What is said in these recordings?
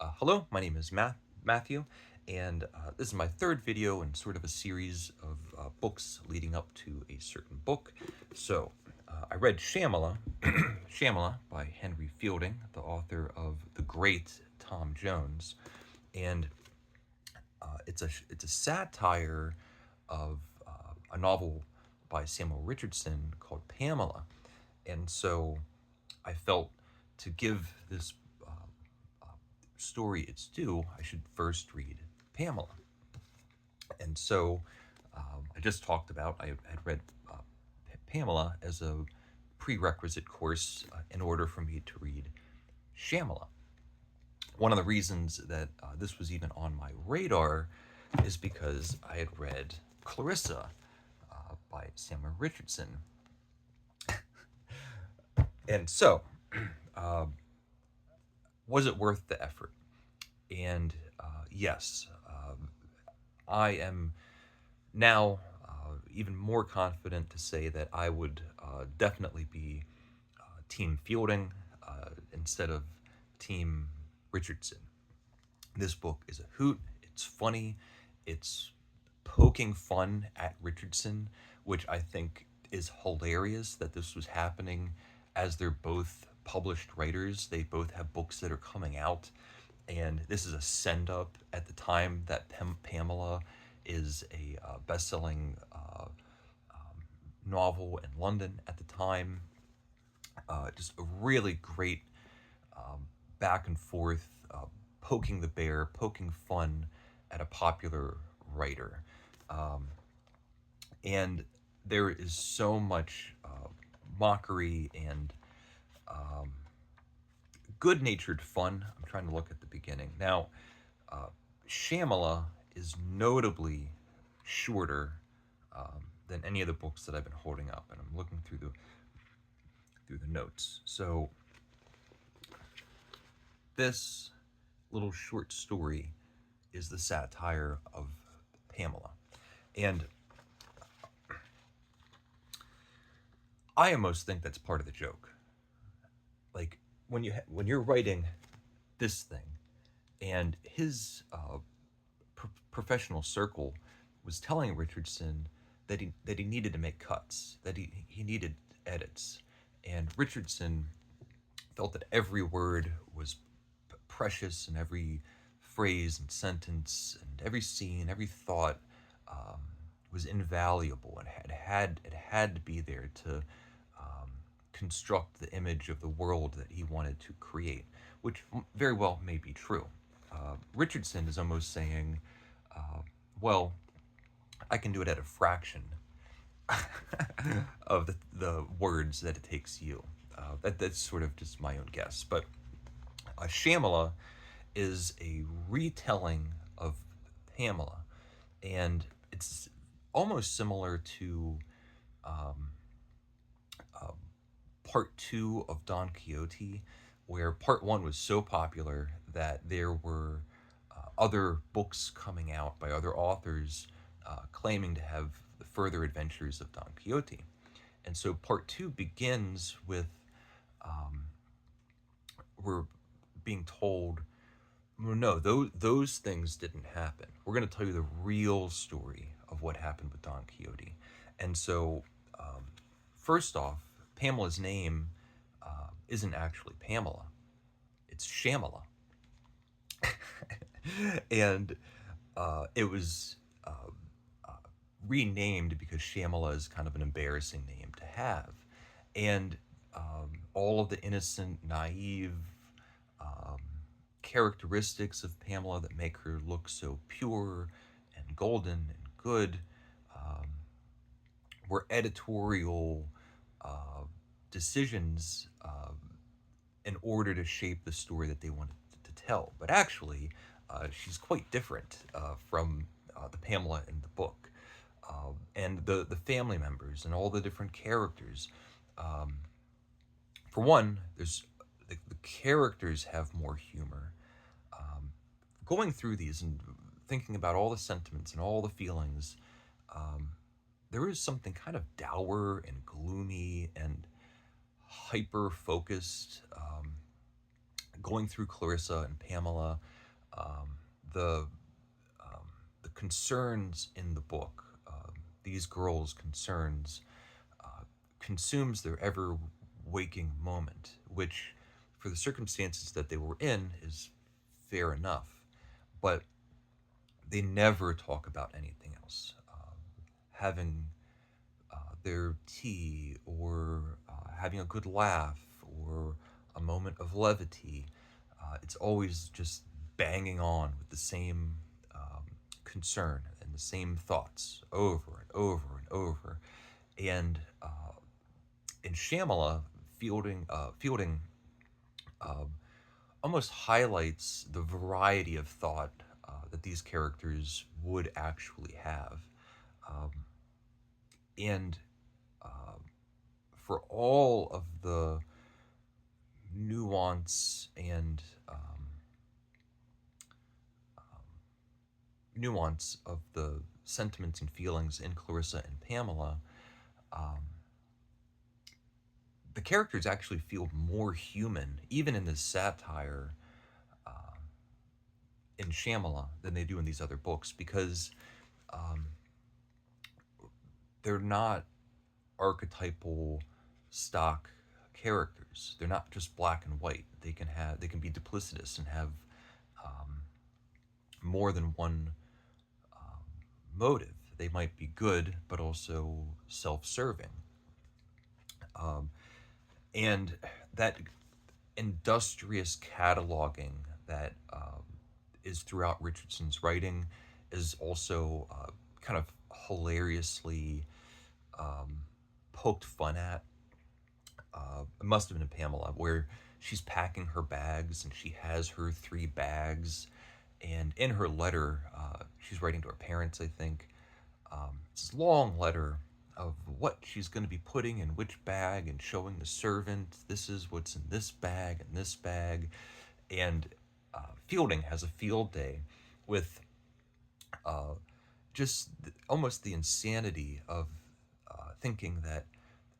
Hello, my name is Matthew, and this is my third video in sort of a series of books leading up to a certain book. I read Shamela, Shamela by Henry Fielding, the author of The Great Tom Jones, and it's a satire of a novel by Samuel Richardson called Pamela, and so I felt to give this story its due, I should first read Pamela. And so I just talked about, I had read Pamela as a prerequisite course in order for me to read Shamela. One of the reasons that this was even on my radar is because I had read Clarissa by Samuel Richardson. And so, was it worth the effort? And yes, I am now even more confident to say that I would definitely be Team Fielding instead of Team Richardson. This book is a hoot. It's funny. It's poking fun at Richardson, which I think is hilarious that this was happening as they're both published writers. They both have books that are coming out, and this is a send up at the time that Pamela is a best-selling novel in London at the time. Just a really great back and forth, poking the bear, poking fun at a popular writer. Um, and there is so much mockery and good natured fun. I'm trying to look at the beginning. Now, Shamela is notably shorter than any of the books that I've been holding up, and I'm looking through the notes. So this little short story is the satire of Pamela, and I almost think that's part of the joke. Like when you're writing this thing, and his professional circle was telling Richardson that he needed to make cuts, that he needed edits, and Richardson felt that every word was precious, and every phrase and sentence and every scene, every thought um, was invaluable, and it had to be there to construct the image of the world that he wanted to create, which very well may be true. Richardson is almost saying, well, I can do it at a fraction of the words that it takes you. That's sort of just my own guess. But Shamela is a retelling of Pamela, and it's almost similar to um, uh, part two of Don Quixote, where part one was so popular that there were other books coming out by other authors claiming to have the further adventures of Don Quixote. And so part two begins with um, we're being told, well, no, those things didn't happen. We're going to tell you the real story of what happened with Don Quixote. And so, first off, Pamela's name isn't actually Pamela, it's Shamela. And it was uh, renamed because Shamela is kind of an embarrassing name to have. And all of the innocent, naive um, characteristics of Pamela that make her look so pure and golden and good um, were editorial uh, decisions in order to shape the story that they wanted to tell. But actually, she's quite different from the Pamela in the book. And the family members and all the different characters. Um, for one, the characters have more humor. Going through these and thinking about all the sentiments and all the feelings, um, there is something kind of dour and gloomy and hyper focused going through Clarissa and Pamela, um, the the concerns in the book, these girls' concerns, uh, consumes their ever waking moment, which, for the circumstances that they were in, is fair enough. But they never talk about anything else. Having their tea, or having a good laugh, or a moment of levity. It's always just banging on with the same concern and the same thoughts over and over and over. And in Shamala, Fielding uh, almost highlights the variety of thought that these characters would actually have. Um, and for all of the nuance and nuance of the sentiments and feelings in Clarissa and Pamela, um, the characters actually feel more human, even in this satire in Shamala, than they do in these other books, because um, they're not archetypal stock characters. They're not just black and white. They can be duplicitous and have more than one motive. They might be good, but also self-serving. Um, and that industrious cataloging that is throughout Richardson's writing is also kind of hilariously poked fun at. It must have been in Pamela, where she's packing her bags and she has her 3 bags. And in her letter, she's writing to her parents, I think. It's this long letter of what she's going to be putting in which bag and showing the servant, this is what's in this bag and this bag. And Fielding has a field day with just almost the insanity of thinking that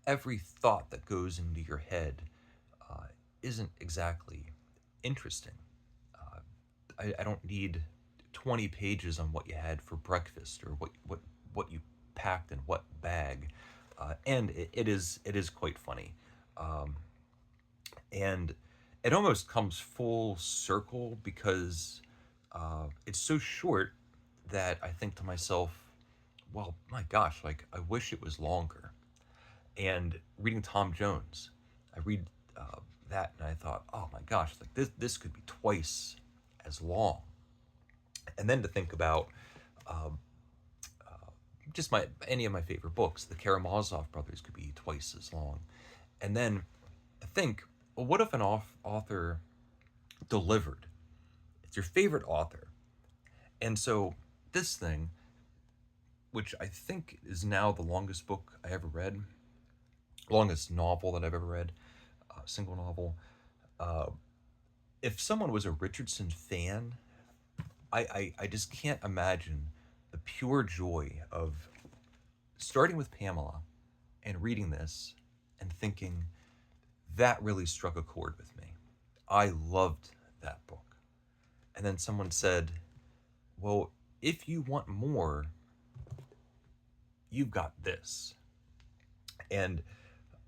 every thought that goes into your head isn't exactly interesting. I don't need 20 pages on what you had for breakfast, or what you packed in what bag. And it is quite funny. Um, and it almost comes full circle because it's so short that I think to myself, well, my gosh, like, I wish it was longer. And reading Tom Jones, I read that and I thought, oh my gosh, like, this could be twice as long. And then to think about just my any of my favorite books, the Karamazov brothers could be twice as long. And then I think, well, what if an author delivered? It's your favorite author, and so this thing, which I think is now the longest book I ever read, longest novel that I've ever read, single novel. Uh, if someone was a Richardson fan, I just can't imagine the pure joy of starting with Pamela and reading this and thinking, that really struck a chord with me. I loved that book. And then someone said, well, if you want more, you've got this. And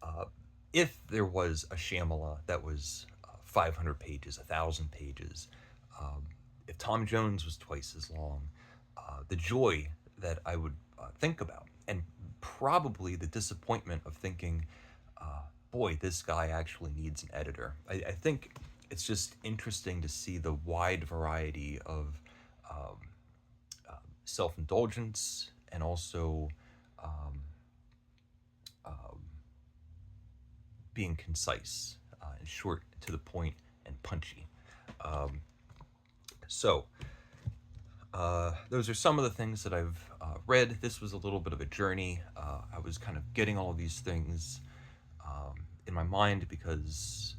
uh, if there was a Shamala that was 500 pages, 1,000 pages, um, if Tom Jones was twice as long, the joy that I would think about, and probably the disappointment of thinking, boy, this guy actually needs an editor. I think it's just interesting to see the wide variety of um, self indulgence and also um, um, being concise and short, to the point, and punchy. Um, so, those are some of the things that I've read. This was a little bit of a journey. I was kind of getting all of these things in my mind because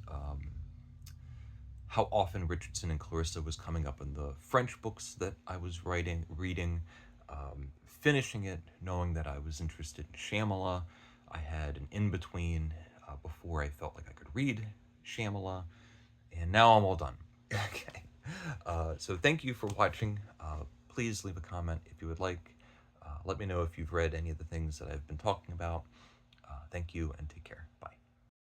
how often Richardson and Clarissa was coming up in the French books that I was reading, finishing it, knowing that I was interested in Shamala. I had an in-between before I felt like I could read Shamala, And now I'm all done. Okay. So thank you for watching. Please leave a comment if you would like. Let me know if you've read any of the things that I've been talking about. Thank you and take care. Bye.